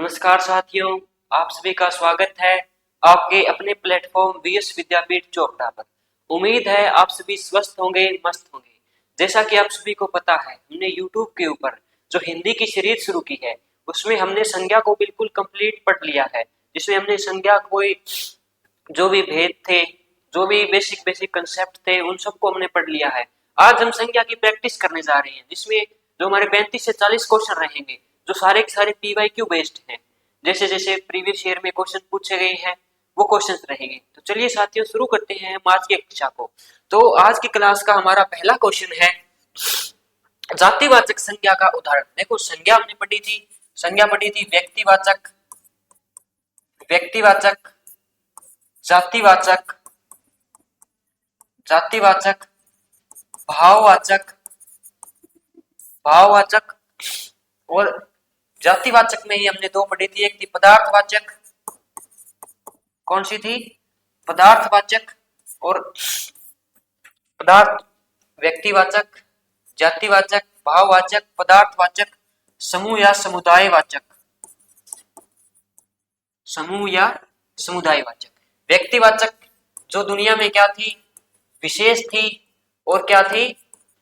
नमस्कार साथियों, आप सभी का स्वागत है आपके अपने प्लेटफॉर्म वीएस विद्यापीठ चोपड़ा पर। उम्मीद है आप सभी स्वस्थ होंगे, मस्त होंगे। जैसा कि आप सभी को पता है, हमने यूट्यूब के ऊपर जो हिंदी की सीरीज शुरू की है उसमें हमने संज्ञा को बिल्कुल कंप्लीट पढ़ लिया है, जिसमें हमने संज्ञा कोई जो भी भेद थे, जो भी बेसिक बेसिक कंसेप्ट थे, उन सबको हमने पढ़ लिया है। आज हम संख्या की प्रैक्टिस करने जा रहे हैं, जिसमें जो हमारे 35 से 40 क्वेश्चन रहेंगे, जो सारे के सारे पीवाईक्यू बेस्ड हैं। जैसे जैसे प्रीवियस ईयर में क्वेश्चन पूछे गए हैं वो क्वेश्चन रहेंगे। तो चलिए साथियों, शुरू करते हैं हम आज की कक्षा को। तो आज की क्लास का हमारा पहला क्वेश्चन है जातिवाचक संज्ञा का उदाहरण। देखो, संज्ञा हमने पढ़ी थी, संज्ञा पढ़ी थी व्यक्तिवाचक, व्यक्तिवाचक, जातिवाचक, जातिवाचक, भाववाचक, भाववाचक, और जातिवाचक में ही हमने दो पढ़ी थी, एक थी पदार्थवाचक। कौन सी थी? पदार्थवाचक। और पदार्थ, व्यक्तिवाचक, जातिवाचक, भाववाचक, पदार्थवाचक, समूह या समुदायवाचक, समूह या समुदायवाचक। व्यक्तिवाचक जो दुनिया में क्या थी? विशेष थी और क्या थी?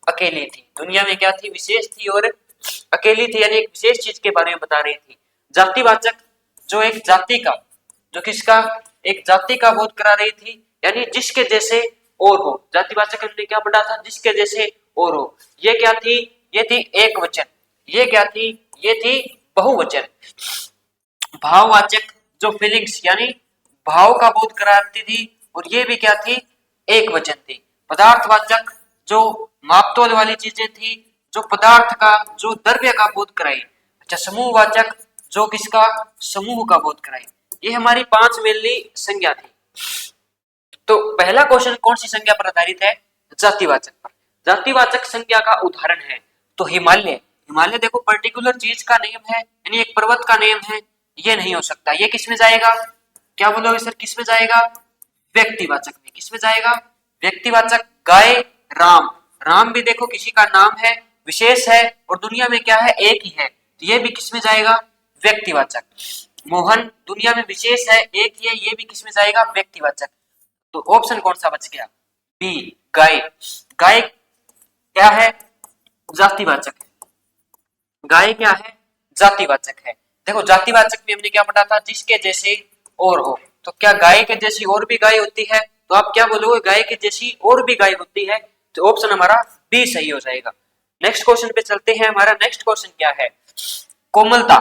अकेली थी। दुनिया में क्या थी? विशेष थी और अकेली थी, यानी एक विशेष चीज के बारे में बता रही थी। जातिवाचक जो एक जाति का, जो किसका? एक जाति का बोध करा रही थी, यानी जिसके जैसे और हो। जातिवाचक हमने क्या पढ़ा था? जिसके जैसे और हो। ये क्या थी? ये थी एक वचन। ये क्या थी? ये थी बहुवचन। भाववाचक जो फीलिंग्स यानी भाव का बोध कराती थी, और ये भी क्या थी? एक वचन थी। पदार्थवाचक जो मापतोल वाली चीजें थी, जो पदार्थ का, जो द्रव्य का बोध कराई। अच्छा, समूहवाचक जो किसका? समूह का बोध कराई। ये हमारी 5 मेनली संज्ञा थी। तो पहला क्वेश्चन कौन सी संज्ञा पर आधारित है? जातिवाचक पर। जातिवाचक संज्ञा का उदाहरण है तो हिमालय। हिमालय देखो, पर्टिकुलर चीज का नेम है, यानी एक पर्वत का नेम है, ये नहीं हो सकता। ये किस में जाएगा? क्या बोलोगे सर, किस में जाएगा? व्यक्तिवाचक में। किस में जाएगा? व्यक्तिवाचक। गाय, राम। राम भी देखो किसी का नाम है, विशेष है, और दुनिया में क्या है? एक ही है, तो ये भी किस में जाएगा? व्यक्तिवाचक। मोहन दुनिया में विशेष है, एक ही है, ये भी किस में जाएगा? व्यक्तिवाचक। तो ऑप्शन कौन सा बच गया? बी, गाय। गाय क्या है? जातिवाचक है। गाय क्या है? जातिवाचक है। देखो, जातिवाचक में हमने क्या पढ़ा था? जिसके जैसे और हो। तो क्या गाय के जैसी और भी गाय होती है? तो आप क्या बोलोगे? गाय के जैसी और भी गाय होती है। तो ऑप्शन हमारा बी सही हो जाएगा। नेक्स्ट क्वेश्चन पे चलते हैं। हमारा नेक्स्ट क्वेश्चन क्या है? कोमलता।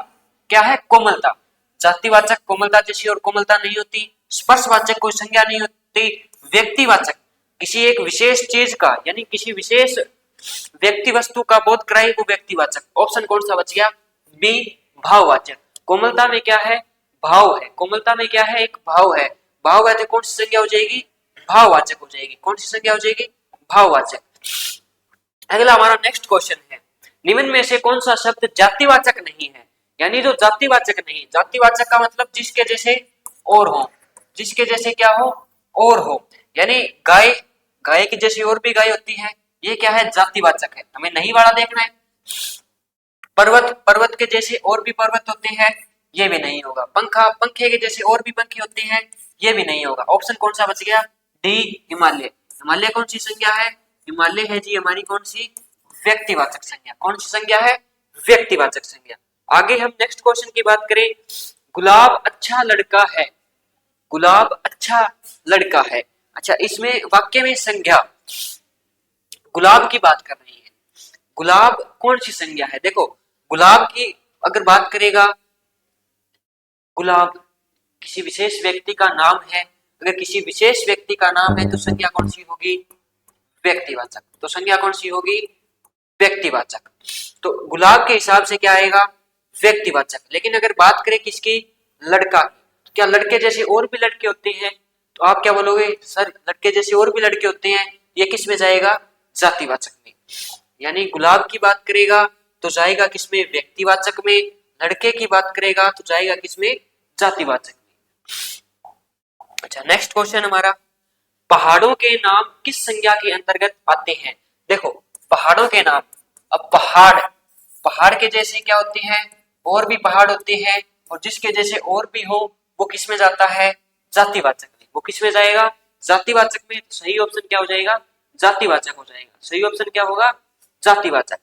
क्या है? कोमलता। जातिवाचक कोमलता जैसी और कोमलता नहीं होती। स्पर्शवाचक कोई संज्ञा नहीं होती। व्यक्तिवाचक किसी एक विशेष चीज का, यानी किसी विशेष व्यक्ति वस्तु का बोध कराई, वो व्यक्तिवाचक। ऑप्शन कौन सा बच गया? बी, भाववाचक। कोमलता में क्या है? भाव है। कोमलता में क्या है? एक भाव है। भाव है तो कौन सी संज्ञा हो जाएगी? भाववाचक हो जाएगी। कौन सी संज्ञा हो जाएगी? भाववाचक। अगला हमारा नेक्स्ट क्वेश्चन है, निम्न में से कौन सा शब्द जातिवाचक नहीं है? यानी जो जातिवाचक नहीं, जातिवाचक का मतलब जिसके जैसे और हो। जिसके जैसे क्या हो? और हो। यानी गाय, गाय की जैसी और भी गाय होती है, ये क्या है? जातिवाचक है। हमें नहीं वाला देखना है। पर्वत, पर्वत के जैसे और भी पर्वत होते हैं, ये भी नहीं होगा। पंखा, पंखे के जैसे और भी पंखे होते हैं, ये भी नहीं होगा। ऑप्शन कौन सा बच गया? डी, हिमालय। हिमालय कौन सी संज्ञा है? हिमालय है जी हमारी कौन सी? व्यक्तिवाचक संज्ञा। कौन सी संज्ञा है? व्यक्तिवाचक संज्ञा। आगे हम नेक्स्ट क्वेश्चन की बात करें, गुलाब अच्छा लड़का है। गुलाब अच्छा लड़का है। अच्छा, इसमें वाक्य में संज्ञा गुलाब की बात कर रही है। गुलाब कौन सी संज्ञा है? देखो, गुलाब की अगर बात करेगा, गुलाब किसी विशेष व्यक्ति का नाम है। अगर किसी विशेष व्यक्ति का नाम है तो संज्ञा कौन सी होगी? व्यक्तिवाचक। तो संज्ञा कौन सी होगी? व्यक्तिवाचक। तो गुलाब के हिसाब से क्या आएगा? व्यक्तिवाचक। लेकिन अगर बात करें किसकी? लड़का की, तो क्या लड़के जैसे और भी लड़के होते हैं? तो आप क्या बोलोगे? सर लड़के जैसे और भी लड़के होते हैं, ये किस में जाएगा? जातिवाचक में। यानी गुलाब की बात करेगा तो जाएगा किसमें? व्यक्तिवाचक में। लड़के की बात करेगा तो जाएगा किसमें? जातिवाचक में। अच्छा, नेक्स्ट क्वेश्चन हमारा, पहाड़ों के नाम किस संज्ञा के अंतर्गत आते हैं? देखो, पहाड़ों के नाम, अब पहाड़, पहाड़ के जैसे क्या होते हैं? और भी पहाड़ होते हैं, और जिसके जैसे और भी हो वो किस में जाता है, जातिवाचक में। वो किस में जाएगा, जातिवाचक में। तो सही ऑप्शन क्या हो जाएगा, जातिवाचक हो जाएगा। सही ऑप्शन क्या होगा, जातिवाचक।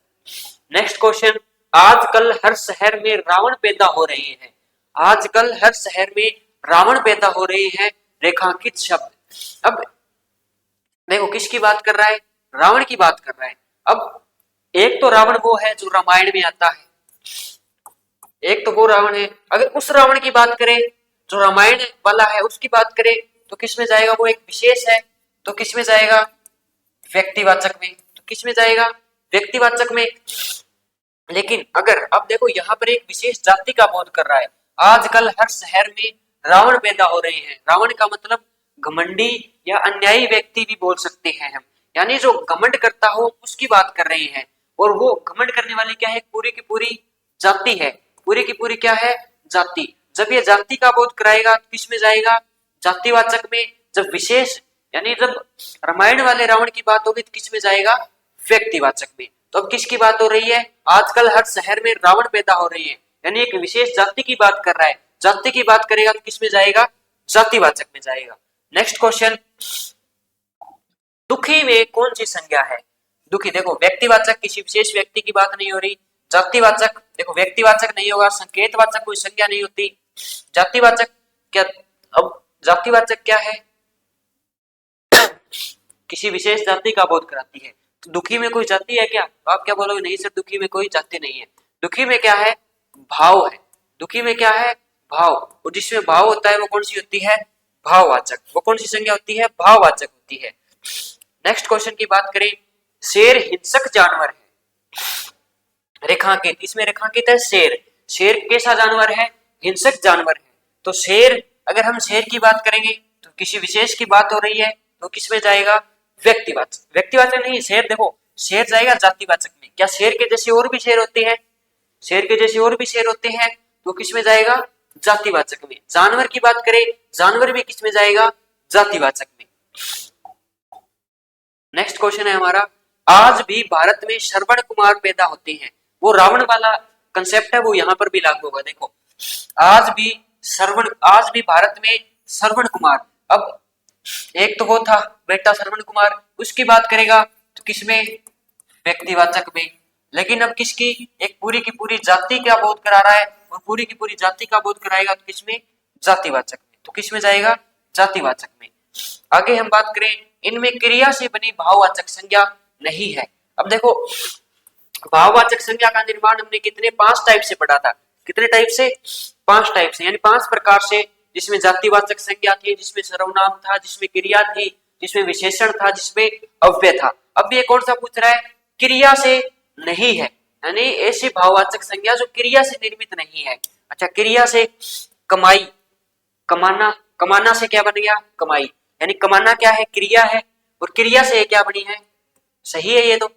नेक्स्ट क्वेश्चन, आजकल हर शहर में रावण पैदा हो रहे हैं। आजकल हर शहर में रावण पैदा हो रहे हैं, रेखांकित शब्द। अब देखो किसकी बात कर रहा है, रावण की बात कर रहा है। अब एक तो रावण वो है जो रामायण में आता है, एक तो वो रावण है। अगर उस रावण की बात करें जो रामायण वाला है, उसकी बात करें तो किस में जाएगा, वो एक विशेष है तो किस में जाएगा, व्यक्तिवाचक में। तो किस में जाएगा, व्यक्तिवाचक में। लेकिन अगर अब देखो यहाँ पर एक विशेष जाति का बोध कर रहा है, आजकल हर शहर में रावण पैदा हो रहे हैं। रावण का मतलब घमंडी या अन्यायी व्यक्ति भी बोल सकते हैं हम, यानी जो घमंड करता हो उसकी बात कर रहे हैं। और वो घमंड करने वाली क्या है, पूरी की पूरी जाति है। पूरी की पूरी क्या है, जाति। जब ये जाति का बोध कराएगा तो किस में जाएगा, जातिवाचक में। जब विशेष यानी जब रामायण वाले रावण की बात होगी तो किस में जाएगा, व्यक्तिवाचक में। तो अब किसकी बात हो रही है, आजकल हर शहर में रावण पैदा हो रहे हैं, यानी एक विशेष जाति की बात कर रहा है। जाति की बात करेगा तो किस में जाएगा, जातिवाचक में जाएगा। नेक्स्ट क्वेश्चन, दुखी में कौन सी संज्ञा है। दुखी देखो व्यक्तिवाचक, किसी विशेष व्यक्ति की बात नहीं हो रही। जातिवाचक देखो व्यक्तिवाचक नहीं होगा, संकेतवाचक कोई संज्ञा नहीं होती। जातिवाचक क्या, अब जातिवाचक क्या है, किसी विशेष जाति का बोध कराती है। तो दुखी में कोई जाति है क्या, आप क्या बोलोगे, नहीं सर दुखी में कोई जाति नहीं है। दुखी में क्या है, भाव है। दुखी में क्या है, भाव। और जिसमें भाव होता है वो कौन सी होती है, भाववाचक। वो कौन सी संज्ञा होती है, भाववाचक होती है। नेक्स्ट क्वेश्चन की बात करें, शेर हिंसक जानवर है, रेखांकित। इसमें रेखांकित है शेर। शेर कैसा जानवर है, हिंसक जानवर है। तो शेर, अगर हम शेर की बात करेंगे तो किसी विशेष की बात हो रही है तो किसमें जाएगा, व्यक्तिवाचक। व्यक्तिवाचक नहीं, शेर देखो शेर जाएगा जातिवाचक में। क्या शेर के जैसे और भी शेर होते हैं, शेर के जैसे और भी शेर होते हैं तो किसमें जाएगा, जातिवाचक में। जानवर की बात करें, जानवर भी किसमें जाएगा, जातिवाचक में। नेक्स्ट क्वेश्चन है हमारा, आज भी भारत में श्रवण कुमार पैदा होते हैं। वो रावण वाला कंसेप्ट है, वो यहाँ पर भी लागू होगा। देखो आज भी भारत में श्रवण कुमार। अब एक तो वो था बेटा श्रवण कुमार, उसकी बात करेगा तो किसमें, व्यक्तिवाचक में। लेकिन अब किसकी, एक पूरी की पूरी जाति का बोध करा रहा है और पूरी की पूरी जाति का बोध कराएगा तो किसमें, जातिवाचक में। तो किसमें जाएगा, जातिवाचक में। आगे हम बात करें, इनमें क्रिया से बनी भाववाचक संज्ञा नहीं है। अब देखो भाववाचक संज्ञा का निर्माण हमने कितने, 5 टाइप से पढ़ा था। कितने टाइप से, 5 टाइप से, यानी 5 प्रकार से। जिसमें जातिवाचक संज्ञा थी, जिसमें सर्वनाम था, जिसमें क्रिया थी, जिसमें विशेषण था, जिसमें अव्यय था। अब ये कौन सा पूछ रहा है, क्रिया से नहीं है, यानी ऐसी भाववाचक संज्ञा जो क्रिया से निर्मित नहीं है। अच्छा क्रिया से, कमाई, कमाना, कमाना से क्या बन गया, कमाई। यानी कमाना क्या है, क्रिया है, और क्रिया से क्या बनी है, सही है ये तो।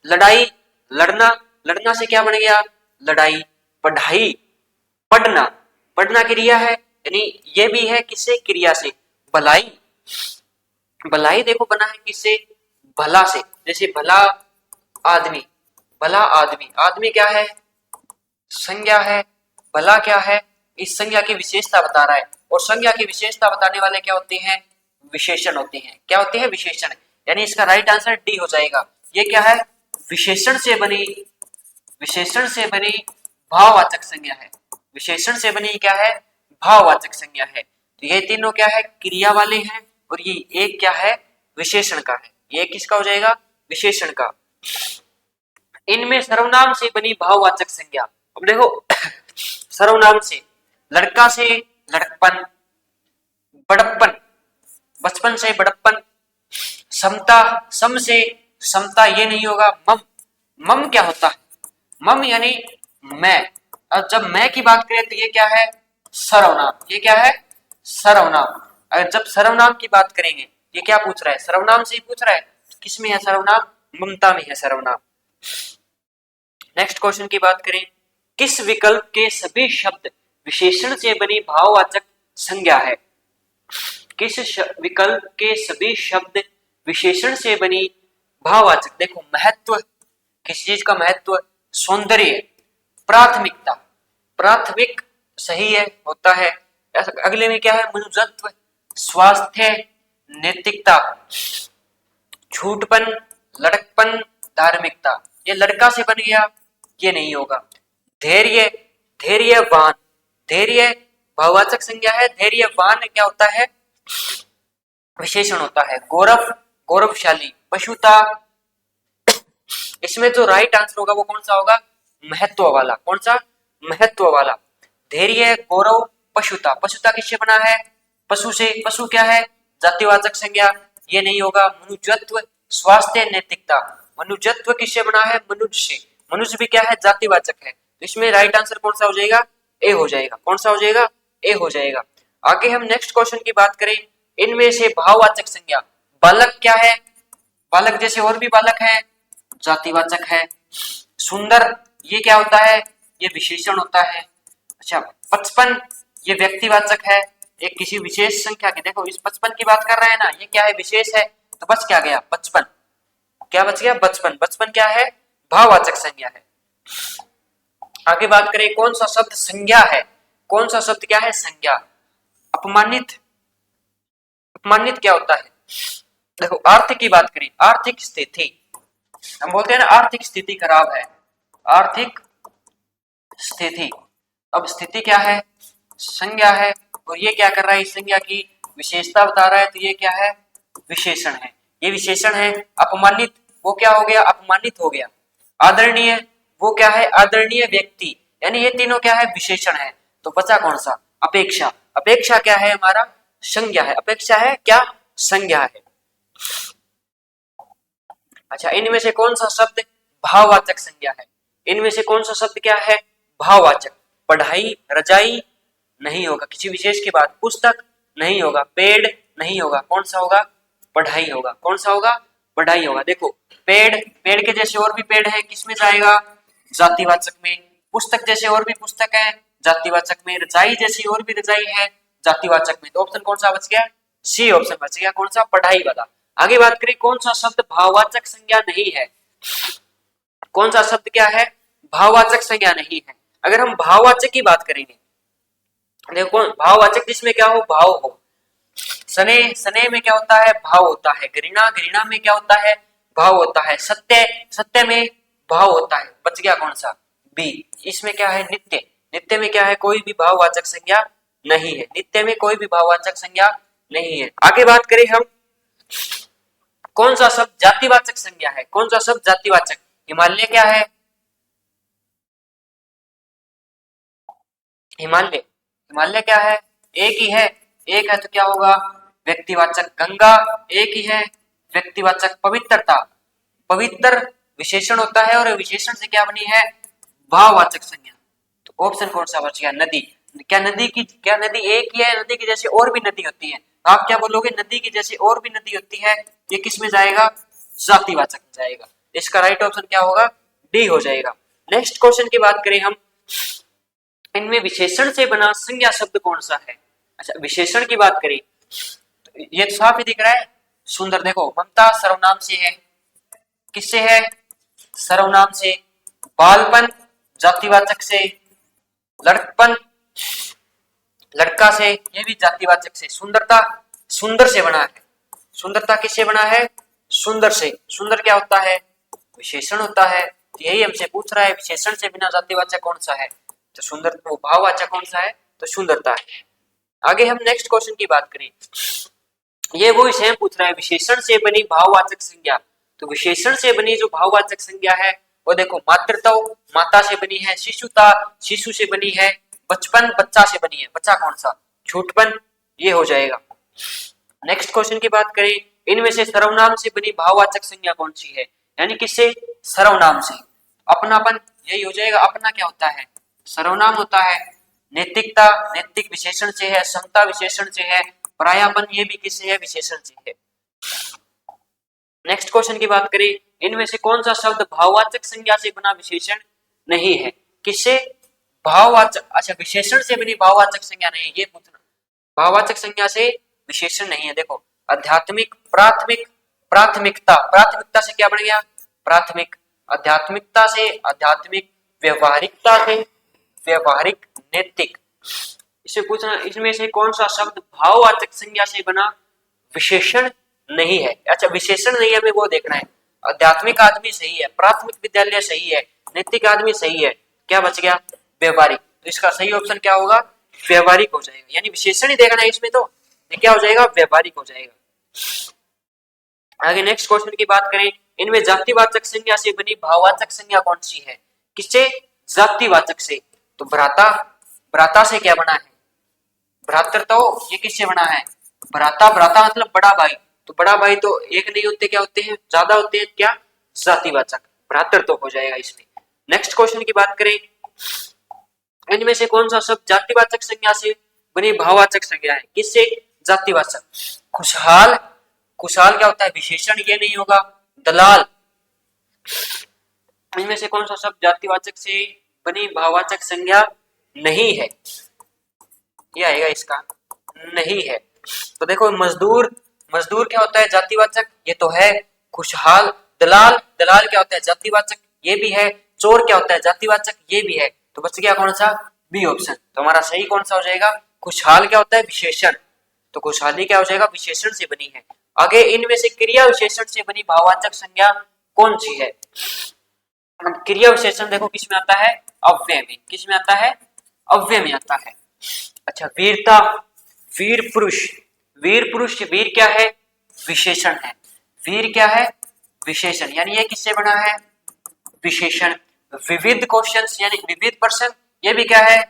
लड़ाई, लड़ना, लड़ना से क्या बन गया, लड़ाई। पढ़ाई, पढ़ना, पढ़ना क्रिया है, यानी ये भी है किससे, क्रिया से। भलाई, भलाई देखो बना है किससे, भला से। जैसे भला आदमी, भला आदमी, आदमी क्या है, संज्ञा है। भला क्या है, इस संज्ञा की विशेषता बता रहा है। और संज्ञा की विशेषता बताने वाले क्या होते हैं, विशेषण होते हैं। क्या होते हैं, विशेषण। यानी इसका राइट आंसर डी हो जाएगा। ये क्या है, विशेषण से बनी, विशेषण से बनी भाववाचक संज्ञा है। विशेषण से बनी क्या है, भाववाचक संज्ञा है। तो ये तीनों क्या है, क्रिया वाले हैं, और ये एक क्या है, विशेषण का है। ये किसका हो जाएगा, विशेषण का। इनमें सर्वनाम से बनी भाववाचक संज्ञा। अब देखो सर्वनाम से, लड़का से लड़कपन, बड़प्पन, बचपन से बड़प्पन। समता, सम से समता, ये नहीं होगा। मम, मम क्या होता है, मम यानी मैं। अब जब मैं की बात करें तो ये क्या है, सर्वनाम। ये क्या है, सर्वनाम। अगर जब सर्वनाम की बात करेंगे, ये क्या पूछ रहा है, सर्वनाम से ही पूछ रहा है। किसमें है सर्वनाम, ममता में है सर्वनाम। नेक्स्ट क्वेश्चन की बात करें, किस विकल्प के सभी शब्द विशेषण से बनी भाववाचक संज्ञा है। किस विकल्प के सभी शब्द विशेषण से बनी भाववाचक। देखो महत्व, किसी चीज का महत्व, सौंदर्य, प्राथमिकता, प्राथमिक सही है, होता है। अगले में क्या है, मनुजत्व, स्वास्थ्य, नैतिकता, झूठपन, लड़कपन, धार्मिकता। ये लड़का से बन गया, ये नहीं होगा। धैर्य, धैर्यवान, धैर्य भाववाचक संज्ञा है, धैर्यवान क्या होता है, विशेषण होता है। गौरव, गौरवशाली, पशुता, इसमें जो राइट आंसर होगा वो कौन सा होगा, महत्व वाला। कौन सा, महत्व वाला। धैर्य, गौरव, पशुता, पशुता किससे बना है, पशु से। पशु क्या है, जातिवाचक संज्ञा, ये नहीं होगा। मनुजत्व, स्वास्थ्य, नैतिकता, मनुजत्व किससे बना है, मनुष्य से। मनुष्य भी क्या है, जातिवाचक है, तो इसमें राइट आंसर कौन सा हो जाएगा, ए हो जाएगा। कौन सा हो जाएगा, ए हो जाएगा। आगे हम नेक्स्ट क्वेश्चन की बात करें, इनमें से भाववाचक संज्ञा, बालक क्या है, बालक जैसे और भी बालक है, जातिवाचक है। सुंदर, ये क्या होता है, ये विशेषण होता है। अच्छा, 55, ये व्यक्तिवाचक है, एक किसी विशेष संख्या की। देखो इस 55 की बात कर रहे हैं ना, ये क्या है, विशेष है, तो बच क्या गया, 55। क्या बच गया, 55। 55 क्या है, भाववाचक संज्ञा है। आगे बात करें, कौन सा शब्द संज्ञा है, कौन सा शब्द क्या है, संज्ञा। अपमानित, अपमानित क्या होता है, देखो आर्थिक की बात करें, आर्थिक स्थिति, हम बोलते हैं ना आर्थिक स्थिति खराब है, आर्थिक स्थिति। अब स्थिति क्या है, संज्ञा है, और ये क्या कर रहा है, इस संज्ञा की विशेषता बता रहा है, तो ये क्या है, विशेषण है, ये विशेषण है। अपमानित, वो क्या हो गया, अपमानित हो गया। आदरणीय, वो क्या है, आदरणीय व्यक्ति, यानी ये तीनों क्या है, विशेषण है। तो बचा कौन सा, अपेक्षा। अपेक्षा क्या है, हमारा संज्ञा है। अपेक्षा है क्या, संज्ञा है। अच्छा, इनमें से कौन सा शब्द भाववाचक संज्ञा है, इनमें से कौन सा शब्द क्या है, भाववाचक। पढ़ाई, रजाई नहीं होगा, किसी विशेष की बात। पुस्तक नहीं होगा, पेड़ नहीं होगा, कौन सा होगा, पढ़ाई होगा। कौन सा होगा, पढ़ाई होगा। देखो पेड़, पेड़ के जैसे और भी पेड़ है, किसमें जाएगा, जातिवाचक में। पुस्तक जैसे और भी पुस्तक है, जातिवाचक में। रजाई जैसी और भी रजाई है, जातिवाचक में। तो ऑप्शन कौन सा बच गया, सी ऑप्शन बच गया, कौन सा, पढ़ाई वाला। आगे बात करें, कौन सा शब्द भाववाचक संज्ञा नहीं है, कौन सा शब्द क्या है, भाववाचक संज्ञा नहीं है। अगर हम भाववाचक की बात करेंगे, देखो भाववाचक जिसमें क्या हो, भाव हो। सने, सने में क्या होता है, भाव होता है। घृणा, घृणा में क्या होता है, भाव होता है। सत्य, सत्य में भाव होता है। बच गया कौन सा, बी। इसमें क्या है, नित्य, नित्य में क्या है, कोई भी भाववाचक संज्ञा नहीं है, नित्य में कोई भी भाववाचक संज्ञा नहीं है। आगे बात करें हम, कौन सा शब्द जातिवाचक संज्ञा है, कौन सा शब्द जातिवाचक। हिमालय क्या है, हिमालय, हिमालय क्या है, एक ही है, एक है तो क्या होगा, व्यक्तिवाचक। गंगा एक ही है, व्यक्तिवाचक। पवित्रता, पवित्र विशेषण होता है, और विशेषण से क्या बनी है, भाववाचक संज्ञा। तो ऑप्शन कौन सा बच गया, नदी। क्या नदी की, क्या नदी एक ही है, नदी की जैसे और भी नदी होती है, तो आप क्या बोलोगे, नदी की जैसे और भी नदी होती है, ये किस में जाएगा, जातिवाचक में जाएगा। इसका राइट ऑप्शन क्या होगा, डी हो जाएगा। नेक्स्ट क्वेश्चन की बात करें हम, इनमें विशेषण से बना संज्ञा शब्द कौन सा है। अच्छा, विशेषण की बात करें तो ये तो साफ ही दिख रहा है, सुंदर। देखो ममता सर्वनाम से है, किससे है, सर्वनाम से। बालपन जातिवाचक से। लड़कपन लड़का से, ये भी जातिवाचक से। सुंदरता, सुंदर से बना है, सुंदरता किससे बना है, सुंदर से। सुंदर क्या होता है, विशेषण होता है। तो यही हमसे पूछ रहा है, विशेषण से बिना जातिवाचक कौन सा है, तो सुंदर। तो भाववाचक कौन सा है, तो सुंदरता है। आगे हम नेक्स्ट क्वेश्चन की बात करें, ये वो सेम पूछ रहा है, विशेषण से बनी भाववाचक संज्ञा। तो विशेषण से बनी जो भाववाचक संज्ञा है, वो देखो मातृत्व, माता से बनी है। शिशुता, शिशु से बनी है। बचपन, बच्चा से बनी है। बच्चा कौन सा, झूठपन, ये हो जाएगा। नेक्स्ट क्वेश्चन की बात करें, इनमें से सर्वनाम से बनी भाववाचक संज्ञा कौन सी है, यानी किससे, सर्वनाम से। अपनापन, यही हो जाएगा। अपना क्या होता है, सर्वनाम होता है। नैतिकता, नैतिक विशेषण से है। समता विशेषण से है। परायापन, ये भी किससे है, विशेषण से है। नेक्स्ट क्वेश्चन की बात करें, इनमें से कौन सा शब्द भाववाचक संज्ञा से बना विशेषण नहीं है, किससे, भाववाचक। अच्छा, विशेषण से बनी भाववाचक संज्ञा नहीं, ये पूछना। भाववाचक संज्ञा से विशेषण नहीं है। देखो आध्यात्मिक, प्राथमिक, प्राथमिकता, प्राथमिकता से क्या बन गया, प्राथमिक। आध्यात्मिकता से आध्यात्मिक। व्यवहारिकता से व्यवहारिक। नैतिक, इसे पूछना, इसमें से कौन सा शब्द भाववाचक संज्ञा से बना विशेषण नहीं है। अच्छा, विशेषण नहीं है, हमें वो देखना है। आध्यात्मिक आदमी सही है, प्राथमिक विद्यालय सही है, नैतिक आदमी सही है, क्या बच गया? व्यवहारिक। तो इसका सही ऑप्शन क्या होगा? व्यवहारिक हो जाएगा, यानी विशेषण ही देखना है इसमें, तो ये क्या हो जाएगा? व्यवहारिक हो जाएगा। आगे नेक्स्ट क्वेश्चन की बात करें, इनमें जातिवाचक संज्ञा से बनी भाववाचक संज्ञा कौन सी है? किससे? जातिवाचक से। तो भ्राता, भ्राता से क्या बना है? भ्रातर। तो ये किससे बना है? भ्राता, भ्राता मतलब बड़ा भाई। तो बड़ा भाई तो एक नहीं होते, क्या होते हैं? ज्यादा होते हैं, क्या? जातिवाचक। भ्रातर तो हो जाएगा इसमें। नेक्स्ट क्वेश्चन की बात करें, इनमें से कौन सा शब्द जातिवाचक संज्ञा से बनी भाववाचक संज्ञा है? किससे? जातिवाचक। खुशहाल, खुशहाल क्या होता है? विशेषण, ये नहीं होगा। दलाल, इनमें से कौन सा शब्द जातिवाचक से बनी भाववाचक संज्ञा नहीं है? ये आएगा इसका नहीं है। तो देखो, मजदूर, मजदूर क्या होता है? जातिवाचक, ये तो है। खुशहाल, दलाल, दलाल क्या होता है? जातिवाचक, ये भी है। चोर क्या होता है? जातिवाचक, ये भी है। तो बच गया कौन सा? B option. तो हमारा सही कौन सा हो जाएगा? खुशहाल क्या होता है? विशेषण। तो खुशहाली क्या हो जाएगा? विशेषण से बनी है। आगे, इनमें से क्रिया विशेषण से बनी भाववाचक संज्ञा कौन सी है? क्रिया विशेषण देखो किसमें आता है? अव्यय में। किसमें आता है? अव्यय में आता है। अच्छा, वीरता, वीर पुरुष, वीर पुरुष, वीर क्या है? विशेषण है। वीर क्या है? विशेषण, यानी ये किससे बना है? विशेषण। विविध क्वेश्चंस यानी विविध पर्सन, ये भी क्या है?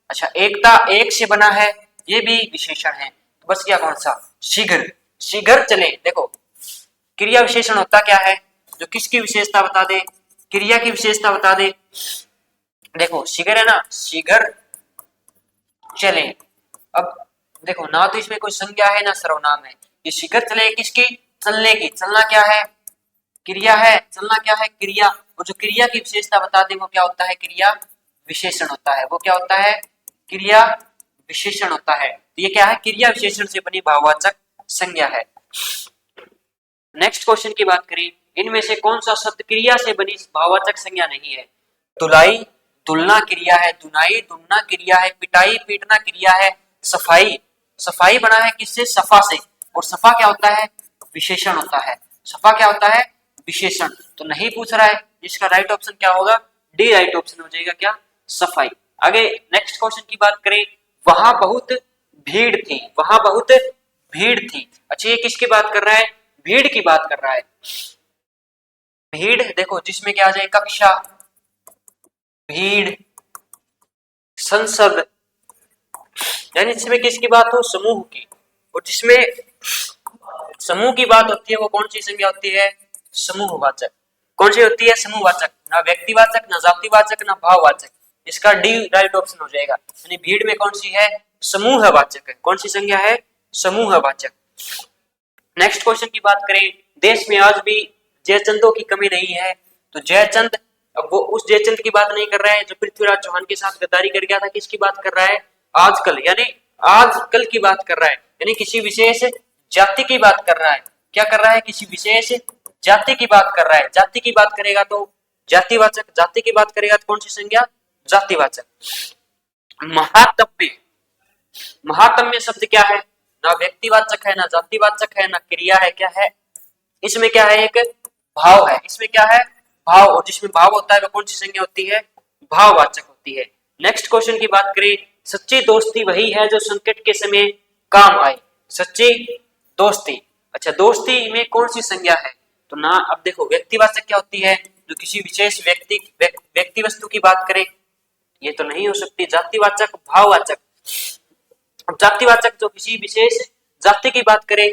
अच्छा, एकता, एक से बना है, ये भी विशेषण है। तो बस क्या कौन सा? शीघ्र, शीघ्र चले। देखो, क्रिया विशेषण होता क्या है? जो किसकी विशेषता बता दे? क्रिया की विशेषता बता दे। देखो, शीघ्र है ना, शीघ्र चले। अब देखो, ना तो इसमें कोई संज्ञा है ना सर्वनाम है। ये शीघ्र चले किसकी? चलने की। चलना क्या है? क्रिया है। चलना क्या है? क्रिया। और जो क्रिया की विशेषता बता दे वो क्या होता है? क्रिया विशेषण होता है। वो क्या होता है? क्रिया विशेषण होता है। तो ये क्या है? क्रिया विशेषण से बनी भाववाचक संज्ञा है। नेक्स्ट क्वेश्चन की बात करें, इनमें से कौन सा शब्द क्रिया से बनी भाववाचक संज्ञा नहीं है? धुलाई, तुलना क्रिया है। धुनाई, तुलना क्रिया है। पिटाई, पीटना क्रिया है। सफाई, सफाई बना है किससे? सफा से। और सफा क्या होता है? विशेषण होता है। सफा क्या होता है? विशेषण। तो नहीं पूछ रहा है, इसका राइट ऑप्शन क्या होगा? डी राइट ऑप्शन हो जाएगा, क्या? सफाई। आगे नेक्स्ट क्वेश्चन की बात करें, वहां बहुत भीड़ थी, वहां बहुत भीड़ थी। अच्छा, ये किसकी बात कर रहा है? भीड़ की बात कर रहा है। भीड़ देखो, जिसमें क्या आ जाए? कक्षा, भीड़, संसद, यानी जिसमें किसकी बात हो? समूह की। और जिसमें समूह की बात होती है वो कौन सी संज्ञा होती है? समूहवाचक। कौन सी होती है? समूहवाचक। ना व्यक्तिवाचक, ना जातिवाचक, ना भाववाचक। इसका डी राइट ऑप्शन हो जाएगा। यानी भीड़ में कौन सी है? समूहवाचक है। कौन सी संज्ञा है? समूहवाचक। नेक्स्ट क्वेश्चन की बात करें, देश में आज भी जयचंदों की कमी नहीं है। तो जयचंद, अब वो उस जयचंद की बात नहीं कर रहा है जो पृथ्वीराज चौहान के साथ गद्दारी कर गया था। किसकी बात कर रहा है? आजकल, यानी आजकल की बात कर रहा है। यानी किसी विशेष जाति की बात कर रहा है। क्या कर रहा है? किसी विशेष जाति की बात कर रहा है। जाति की बात करेगा तो जातिवाचक, जाति की बात करेगा तो कौन सी संज्ञा? जातिवाचक। महातम्य, महात्म्य शब्द क्या है? ना व्यक्तिवाचक है, ना जातिवाचक है, ना क्रिया है। क्या है इसमें? क्या है? एक भाव है। इसमें क्या है? भाव। और जिसमें भाव होता है वो कौन सी संज्ञा होती है? भाववाचक होती है। नेक्स्ट क्वेश्चन की बात करें, सच्ची दोस्ती वही है जो संकट के समय काम आए। सच्ची दोस्ती, अच्छा, दोस्ती में कौन सी संज्ञा है? तो ना, अब देखो, व्यक्तिवाचक क्या होती है? जो किसी विशेष व्यक्ति वस्तु की बात करे, ये तो नहीं हो सकती। जातिवाचक, भाववाचक। जातिवाचक जो किसी विशेष जाति की बात करे,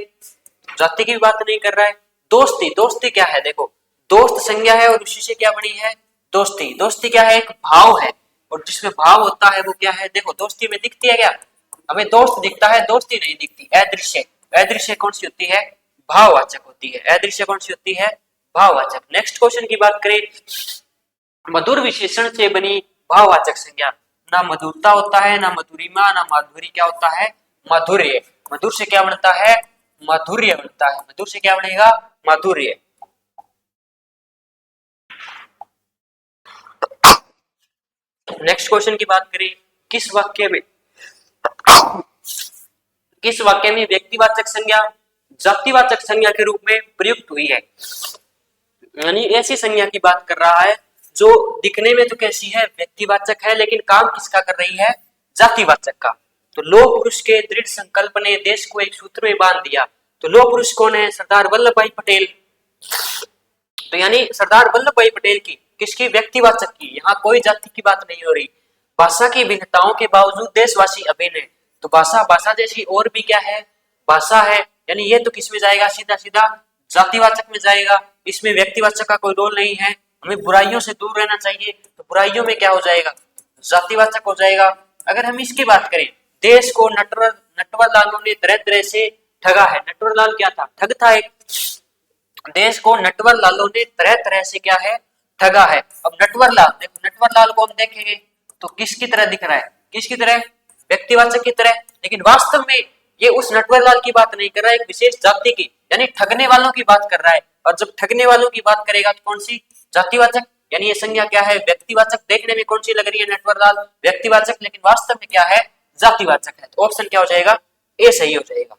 जाति की बात नहीं कर रहा है। दोस्ती, दोस्ती क्या है? देखो, दोस्त संज्ञा है और उसी से क्या बनी है? दोस्ती। दोस्ती क्या है? एक भाव है। और जिसमें भाव होता है वो क्या है? देखो, दोस्ती में दिखती है क्या? हमें दोस्त दिखता है, दोस्ती नहीं दिखती। अदृश्य, अदृश्य कौन सी होती है? भाववाचक होती है। अदृश्य कौन सी होती है? भाववाचक। नेक्स्ट क्वेश्चन की बात करें, मधुर विशेषण से बनी भाववाचक संज्ञा। ना मधुरता होता है, ना मधुरिमा, ना माधुरी। क्या होता है? माधुर्य। मधुर से क्या बनता है? माधुर्य बनता है। मधुर से क्या बनेगा? माधुर्य। नेक्स्ट क्वेश्चन की बात करें, किस वाक्य में किस वाक्य में व्यक्तिवाचक संज्ञा जातिवाचक संज्ञा के रूप में प्रयुक्त हुई है? यानी ऐसी संज्ञा की बात कर रहा है जो दिखने में तो कैसी है, व्यक्तिवाचक है, लेकिन काम किसका कर रही है, जातिवाचक का। तो लौह पुरुष के दृढ़ संकल्प ने देश को एक सूत्र में बांध दिया। तो लौह पुरुष कौन है? सरदार वल्लभ भाई पटेल। तो यानी सरदार वल्लभ भाई पटेल की, किसकी? व्यक्तिवाचक की। यहाँ कोई जाति की बात नहीं हो रही। भाषा की भिन्नताओं के बावजूद देशवासी अभिन्न है। तो भाषा जैसी और भी क्या है, भाषा है। यानी ये तो किस में जाएगा? सीधा सीधा जातिवाचक में जाएगा। इसमें व्यक्तिवाचक का कोई रोल नहीं है। हमें बुराइयों से दूर रहना चाहिए। तो बुराइयों में क्या हो जाएगा? जातिवाचक हो जाएगा। अगर हम इसकी बात करें, देश को नटवर लालों ने तरह तरह से ठगा है। नटवर लाल क्या था? ठग था एक। देश को नटवर लालों ने तरह तरह से क्या है? ठगा है। अब नटवर लाल, देखो नटवर लाल को हम देखेंगे तो किसकी तरह दिख रहा है? किसकी तरह? व्यक्तिवाचक की तरह। लेकिन वास्तव में ये उस नटवर लाल की बात नहीं कर रहा है, एक विशेष जाति की, यानी ठगने वालों की बात कर रहा है। और जब ठगने वालों की बात करेगा तो कौन सी? जातिवाचक। यानी ये संज्ञा क्या है? व्यक्तिवाचक। देखने में कौन सी लग रही है? नटवर लाल व्यक्तिवाचक, लेकिन वास्तव में क्या है? जातिवाचक है। तो ऑप्शन क्या हो जाएगा? ए सही हो जाएगा।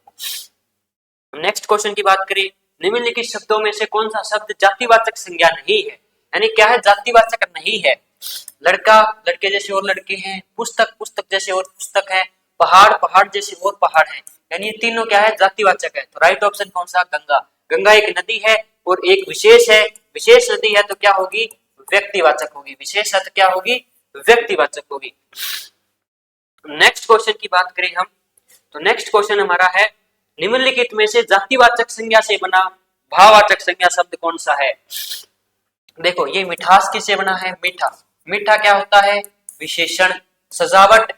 नेक्स्ट क्वेश्चन की बात करें, निम्नलिखित शब्दों में से कौन सा शब्द जातिवाचक संज्ञा नहीं है? यानी क्या है? जातिवाचक नहीं है। लड़का लड़के जैसे और लड़के हैं, पुस्तक पुस्तक जैसे और पुस्तक है, पहाड़ पहाड़ जैसे और पहाड़ है। यानी ये तीनों क्या है? जातिवाचक है। तो राइट ऑप्शन कौन सा? गंगा। गंगा एक नदी है और एक विशेष है। विशेष नदी है तो क्या होगी? व्यक्तिवाचक होगी। विशेष है तो क्या होगी? व्यक्तिवाचक होगी। नेक्स्ट क्वेश्चन की बात करें हम, तो नेक्स्ट क्वेश्चन हमारा है, निम्नलिखित में से जातिवाचक संज्ञा से बना भाववाचक संज्ञा शब्द कौन सा है? देखो ये मिठास किससे बना है? मीठा। मीठा क्या होता है? विशेषण। सजावट,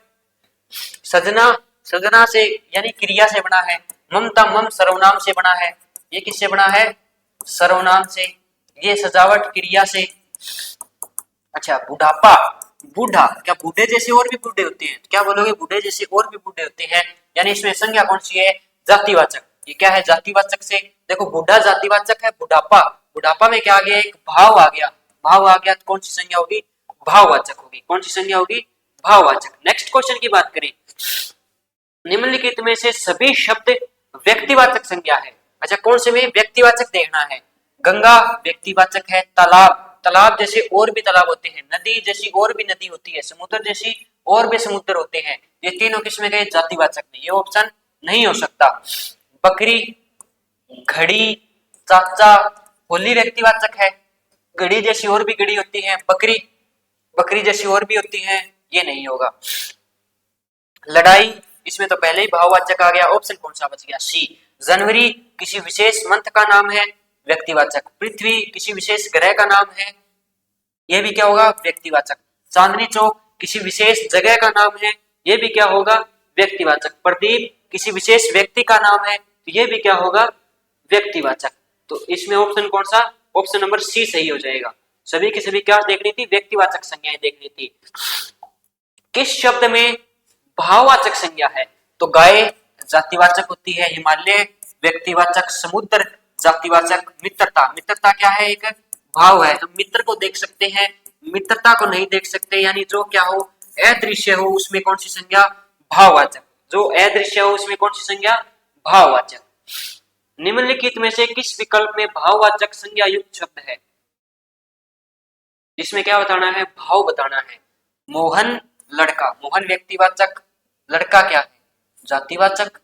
सजना, सजना से यानी क्रिया से बना है। ममता, मम सर्वनाम से बना है। ये किससे बना है? सर्वनाम से। ये सजावट क्रिया से। अच्छा बुढ़ापा, बूढ़ा, क्या बूढ़े जैसे और भी बूढ़े होते हैं? क्या बोलोगे? बूढ़े जैसे और भी बूढ़े होते हैं। यानी इसमें संज्ञा कौन सी है? जातिवाचक। ये क्या है? जातिवाचक से। देखो बूढ़ा जातिवाचक है, बुढ़ापा, बुढ़ापा में क्या आ गया? एक भाव आ गया। भाव आ गया तो कौन सी संज्ञा होगी? भाववाचक होगी। कौन सी संज्ञा होगी? भाववाचक। नेक्स्ट क्वेश्चन की बात करें, निम्नलिखित में से सभी शब्द व्यक्तिवाचक संज्ञा है। अच्छा कौन से में व्यक्तिवाचक देखना है? गंगा व्यक्तिवाचक है। तालाब, तालाब जैसे और भी तालाब होते हैं। नदी जैसी और भी नदी होती है। समुद्र जैसी और भी समुद्र होते हैं। ये तीनों किसमें गए? जातिवाचक में। ये ऑप्शन नहीं हो सकता। बकरी, घड़ी, चाचा, होली व्यक्तिवाचक है। घड़ी जैसी और भी घड़ी होती है। बकरी, बकरी जैसी और भी होती है। ये नहीं होगा। लड़ाई, इसमें तो पहले ही भाववाचक आ गया। ऑप्शन कौन सा बच गया? सी। जनवरी किसी विशेष मंथ का नाम है, व्यक्तिवाचक। पृथ्वी किसी विशेष ग्रह का नाम है, यह भी क्या होगा? व्यक्तिवाचक। चांदनी चौक किसी विशेष जगह का नाम है, यह भी क्या होगा? व्यक्तिवाचक। प्रदीप किसी विशेष व्यक्ति का नाम है, तो यह भी क्या होगा? व्यक्तिवाचक। तो इसमें ऑप्शन कौन सा? ऑप्शन नंबर सी सही हो जाएगा। सभी की सभी क्या देखनी थी? व्यक्तिवाचक संज्ञाएं देखनी थी। किस शब्द में भाववाचक संज्ञा है? तो गाय जातिवाचक होती है। हिमालय व्यक्तिवाचक। समुद्र जातिवाचक। मित्रता, मित्रता क्या है? एक भाव है। हम मित्र को देख सकते हैं, मित्रता को नहीं देख सकते। यानी जो क्या हो? अदृश्य हो, उसमें कौन सी संज्ञा? भाववाचक। जो अदृश्य हो उसमें कौन सी संज्ञा? भाववाचक। निम्नलिखित में से किस विकल्प में भाववाचक संज्ञा युक्त शब्द है? इसमें क्या बताना है? भाव बताना है। मोहन लड़का, मोहन व्यक्तिवाचक। लड़का क्या है? जातिवाचक।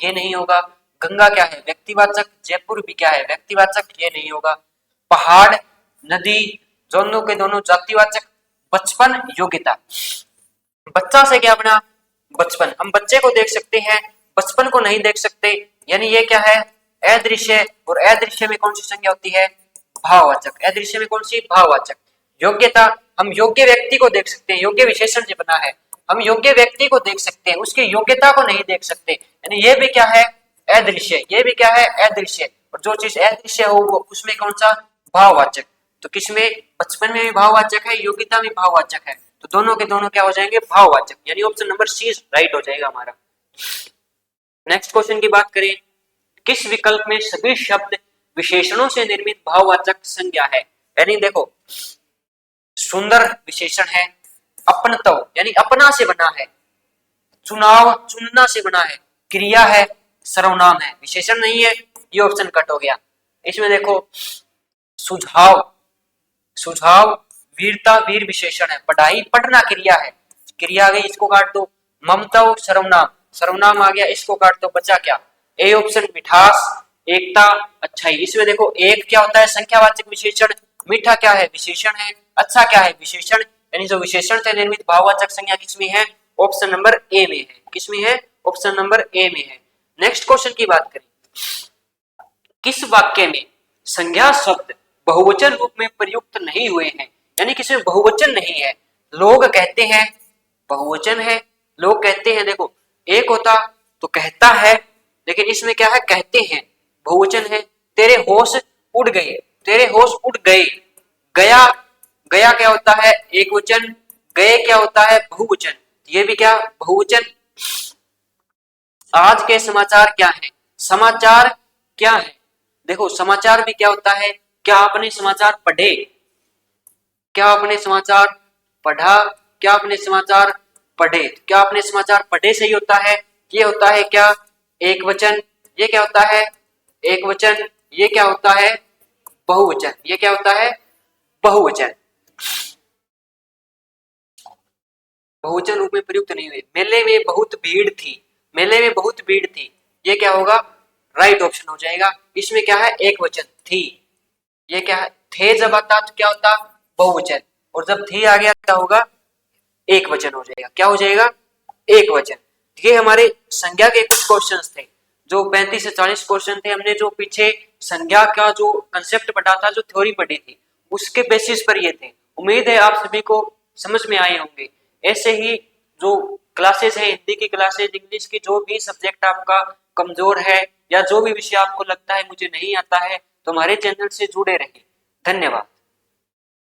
ये नहीं होगा। गंगा क्या है? व्यक्तिवाचक। जयपुर भी क्या है? व्यक्तिवाचक। ये नहीं होगा। पहाड़, नदी, दोनों के दोनों जातिवाचक। बचपन, योग्यता। बच्चा से क्या बना? बचपन। हम बच्चे को देख सकते हैं, बचपन को नहीं देख सकते। यानी ये क्या है? अदृश्य। और अदृश्य में कौन सी संज्ञा होती है? भाववाचक। अदृश्य में कौन सी? भाववाचक। योग्यता, हम योग्य व्यक्ति को देख सकते हैं, योग्य विशेषण से बना है। हम योग्य व्यक्ति को देख सकते हैं, उसकी योग्यता को नहीं देख सकते। यानी ये भी क्या है? अदृश्य। ये भी क्या है? अदृश्य। और जो चीज अदृश्य हो वो उसमें कौन सा? भाववाचक। तो किसमें? बचपन में भी भाववाचक है, योग्यता में भाववाचक है। तो दोनों के दोनों क्या हो जाएंगे? भाववाचक। यानी ऑप्शन नंबर सी राइट हो जाएगा हमारा। नेक्स्ट क्वेश्चन की बात करें, किस विकल्प में सभी शब्द विशेषणों से निर्मित भाववाचक संज्ञा है? यानी देखो सुंदर विशेषण है। अपनत्व यानी अपना से बना है। चुनाव चुनना से बना है, क्रिया है, सर्वनाम है, विशेषण नहीं है, ये ऑप्शन कट हो गया। इसमें देखो सुझाव, सुझाव वीरता वीर विशेषण है, पढ़ाई पढ़ना क्रिया है, क्रिया आ गई, इसको काट दो। ममता सर्वनाम, सर्वनाम आ गया, इसको काट दो, बचा क्या? ए ऑप्शन मिठास, एकता, अच्छाई। इसमें देखो एक क्या होता है? संख्यावाचक विशेषण। मीठा क्या है? विशेषण है। अच्छा क्या है? विशेषण। यानी जो विशेषण से निर्मित भाववाचक संज्ञा किसमें है? ऑप्शन नंबर ए में है। किसमें है? ऑप्शन नंबर ए में है। नेक्स्ट क्वेश्चन की बात करें, किस वाक्य में संज्ञा शब्द बहुवचन रूप में प्रयुक्त नहीं हुए हैं? यानी किसमें बहुवचन नहीं है। लोग कहते हैं बहुवचन है, लोग कहते हैं, देखो एक होता तो कहता है, लेकिन इसमें क्या है? कहते हैं, बहुवचन है। तेरे होश उड़ गए, तेरे होश उड़ गए। गया, गया क्या होता है? एक वचन। गए क्या होता है? बहुवचन। ये भी क्या? बहुवचन। आज के समाचार क्या है? समाचार क्या है? देखो समाचार भी क्या होता है? क्या आपने समाचार पढ़े? क्या आपने समाचार पढ़ा? क्या आपने समाचार पढ़े? क्या आपने समाचार पढ़े सही होता है। ये होता है क्या? एक वचन। ये क्या होता है? एक वचन। ये क्या होता है? बहुवचन। ये क्या होता है? बहुवचन। बहुवचन रूप में प्रयुक्त नहीं हुए। मेले में बहुत भीड़ थी, मेले में बहुत भीड़ थी, ये क्या होगा? राइट ऑप्शन हो जाएगा। इसमें क्या है? एक वचन थी। ये क्या है? थे जब आता तो क्या होता? बहुवचन। और जब थी आ गया क्या होगा? एक वचन हो जाएगा। क्या हो जाएगा? एक वचन। ये हमारे संज्ञा के कुछ क्वेश्चंस थे, जो 35 से 40 क्वेश्चन थे। हमने जो पीछे संज्ञा का जो कंसेप्ट पढ़ा था, जो थ्योरी पढ़ी थी, उसके बेसिस पर ये थे। उम्मीद है आप सभी को समझ में आए होंगे। ऐसे ही जो क्लासेस है, हिंदी की क्लासेस, इंग्लिश की, जो भी सब्जेक्ट आपका कमजोर है या जो भी विषय आपको लगता है मुझे नहीं आता है, तो हमारे चैनल से जुड़े रहिए। धन्यवाद।